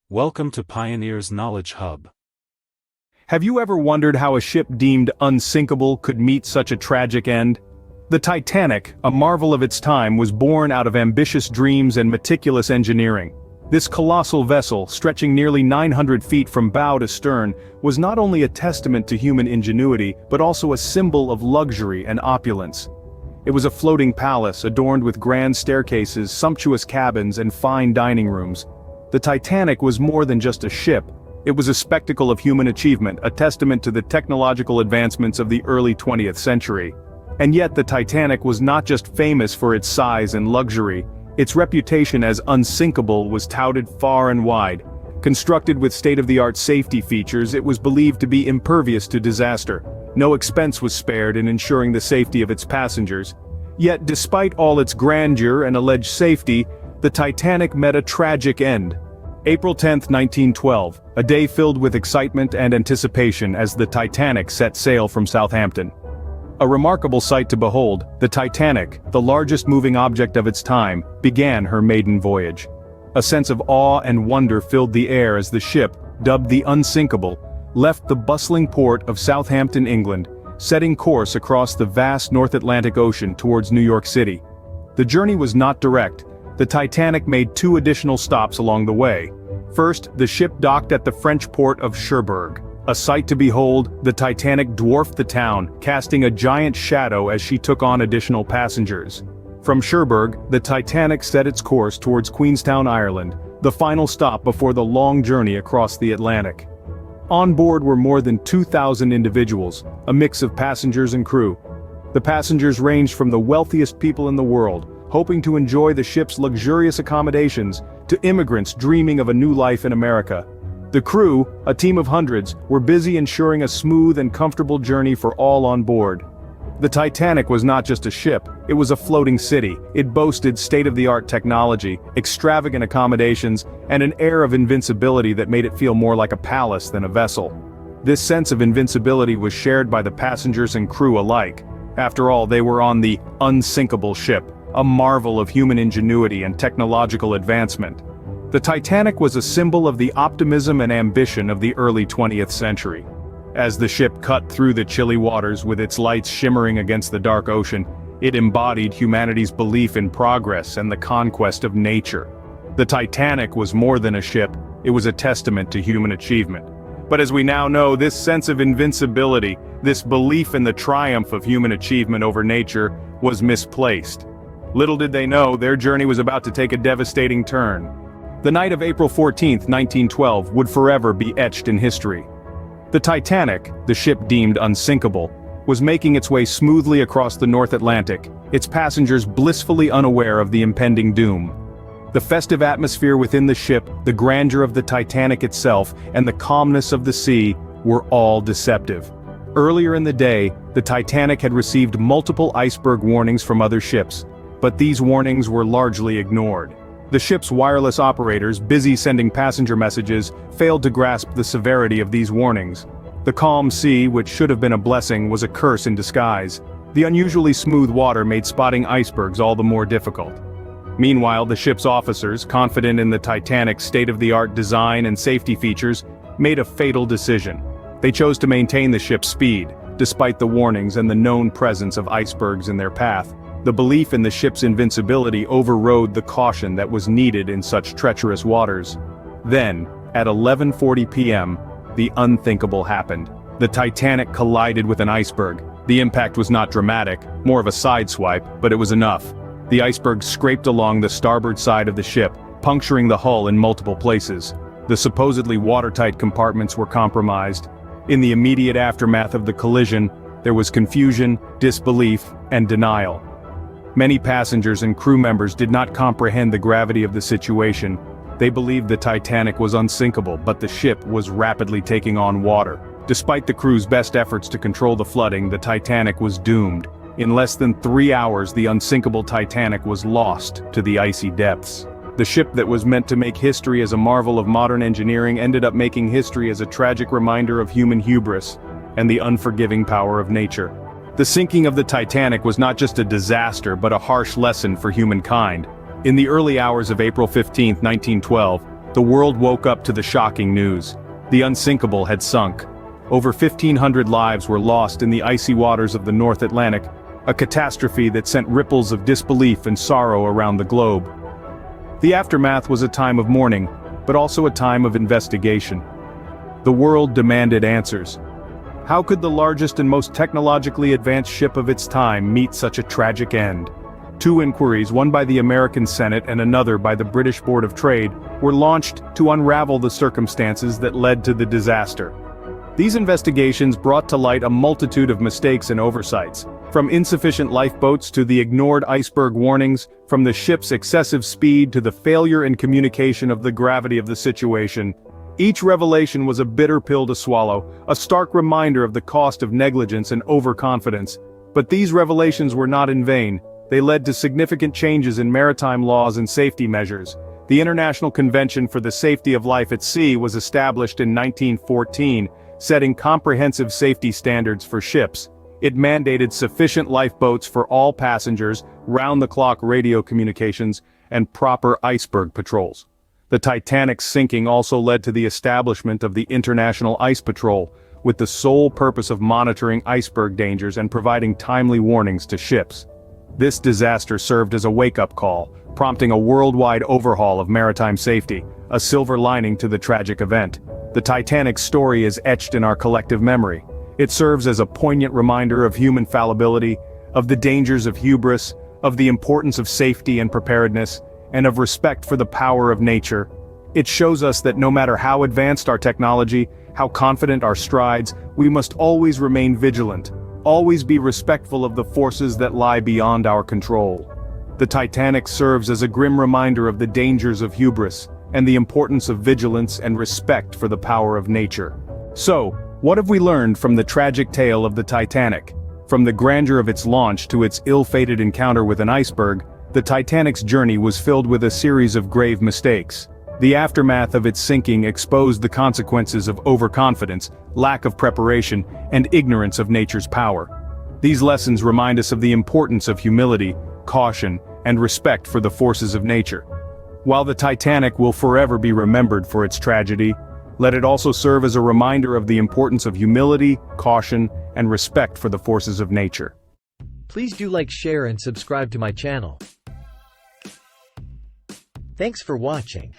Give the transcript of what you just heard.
Welcome to Pioneer's Knowledge Hub. Have you ever wondered how a ship deemed unsinkable could meet such a tragic end? The Titanic, a marvel of its time, was born out of ambitious dreams and meticulous engineering. This colossal vessel, stretching nearly 900 feet from bow to stern, was not only a testament to human ingenuity, but also a symbol of luxury and opulence. It was a floating palace adorned with grand staircases, sumptuous cabins, and fine dining rooms. The Titanic was more than just a ship. It was a spectacle of human achievement, a testament to the technological advancements of the early 20th century. And yet the Titanic was not just famous for its size and luxury. Its reputation as unsinkable was touted far and wide. Constructed with state-of-the-art safety features, it was believed to be impervious to disaster. No expense was spared in ensuring the safety of its passengers. Yet despite all its grandeur and alleged safety, the Titanic met a tragic end. April 10, 1912, a day filled with excitement and anticipation as the Titanic set sail from Southampton. A remarkable sight to behold, the Titanic, the largest moving object of its time, began her maiden voyage. A sense of awe and wonder filled the air as the ship, dubbed the Unsinkable, left the bustling port of Southampton, England, setting course across the vast North Atlantic Ocean towards New York City. The journey was not direct. The Titanic made two additional stops along the way. First, the ship docked at the French port of Cherbourg. A sight to behold, the Titanic dwarfed the town, casting a giant shadow as she took on additional passengers. From Cherbourg, the Titanic set its course towards Queenstown, Ireland, the final stop before the long journey across the Atlantic. On board were more than 2,000 individuals, a mix of passengers and crew. The passengers ranged from the wealthiest people in the world, hoping to enjoy the ship's luxurious accommodations, to immigrants dreaming of a new life in America. The crew, a team of hundreds, were busy ensuring a smooth and comfortable journey for all on board. The Titanic was not just a ship, it was a floating city. It boasted state-of-the-art technology, extravagant accommodations, and an air of invincibility that made it feel more like a palace than a vessel. This sense of invincibility was shared by the passengers and crew alike. After all, they were on the unsinkable ship, a marvel of human ingenuity and technological advancement. The Titanic was a symbol of the optimism and ambition of the early 20th century. As the ship cut through the chilly waters with its lights shimmering against the dark ocean, it embodied humanity's belief in progress and the conquest of nature. The Titanic was more than a ship, it was a testament to human achievement. But as we now know, this sense of invincibility, this belief in the triumph of human achievement over nature, was misplaced. Little did they know, their journey was about to take a devastating turn. The night of April 14, 1912, would forever be etched in history. The Titanic, the ship deemed unsinkable, was making its way smoothly across the North Atlantic, its passengers blissfully unaware of the impending doom. The festive atmosphere within the ship, the grandeur of the Titanic itself, and the calmness of the sea were all deceptive. Earlier in the day, the Titanic had received multiple iceberg warnings from other ships, but these warnings were largely ignored. The ship's wireless operators, busy sending passenger messages, failed to grasp the severity of these warnings. The calm sea, which should have been a blessing, was a curse in disguise. The unusually smooth water made spotting icebergs all the more difficult. Meanwhile, the ship's officers, confident in the Titanic's state-of-the-art design and safety features, made a fatal decision. They chose to maintain the ship's speed, despite the warnings and the known presence of icebergs in their path. The belief in the ship's invincibility overrode the caution that was needed in such treacherous waters. Then, at 11:40 p.m., the unthinkable happened. The Titanic collided with an iceberg. The impact was not dramatic, more of a sideswipe, but it was enough. The iceberg scraped along the starboard side of the ship, puncturing the hull in multiple places. The supposedly watertight compartments were compromised. In the immediate aftermath of the collision, there was confusion, disbelief, and denial. Many passengers and crew members did not comprehend the gravity of the situation. They believed the Titanic was unsinkable, but the ship was rapidly taking on water. Despite the crew's best efforts to control the flooding, the Titanic was doomed. In less than 3 hours, the unsinkable Titanic was lost to the icy depths. The ship that was meant to make history as a marvel of modern engineering ended up making history as a tragic reminder of human hubris and the unforgiving power of nature. The sinking of the Titanic was not just a disaster but a harsh lesson for humankind. In the early hours of April 15, 1912, the world woke up to the shocking news. The Unsinkable had sunk. Over 1,500 lives were lost in the icy waters of the North Atlantic, a catastrophe that sent ripples of disbelief and sorrow around the globe. The aftermath was a time of mourning, but also a time of investigation. The world demanded answers. How could the largest and most technologically advanced ship of its time meet such a tragic end? Two inquiries, one by the American Senate and another by the British Board of Trade, were launched to unravel the circumstances that led to the disaster. These investigations brought to light a multitude of mistakes and oversights, from insufficient lifeboats to the ignored iceberg warnings, from the ship's excessive speed to the failure in communication of the gravity of the situation. Each revelation was a bitter pill to swallow, a stark reminder of the cost of negligence and overconfidence. But these revelations were not in vain. They led to significant changes in maritime laws and safety measures. The International Convention for the Safety of Life at Sea was established in 1914, setting comprehensive safety standards for ships. It mandated sufficient lifeboats for all passengers, round-the-clock radio communications, and proper iceberg patrols. The Titanic's sinking also led to the establishment of the International Ice Patrol, with the sole purpose of monitoring iceberg dangers and providing timely warnings to ships. This disaster served as a wake-up call, prompting a worldwide overhaul of maritime safety, a silver lining to the tragic event. The Titanic's story is etched in our collective memory. It serves as a poignant reminder of human fallibility, of the dangers of hubris, of the importance of safety and preparedness, and of respect for the power of nature. It shows us that no matter how advanced our technology, how confident our strides, we must always remain vigilant, always be respectful of the forces that lie beyond our control. The Titanic serves as a grim reminder of the dangers of hubris, and the importance of vigilance and respect for the power of nature. So, what have we learned from the tragic tale of the Titanic? From the grandeur of its launch to its ill-fated encounter with an iceberg, the Titanic's journey was filled with a series of grave mistakes. The aftermath of its sinking exposed the consequences of overconfidence, lack of preparation, and ignorance of nature's power. These lessons remind us of the importance of humility, caution, and respect for the forces of nature. While the Titanic will forever be remembered for its tragedy, let it also serve as a reminder of the importance of humility, caution, and respect for the forces of nature. Please do like, share, and subscribe to my channel. Thanks for watching.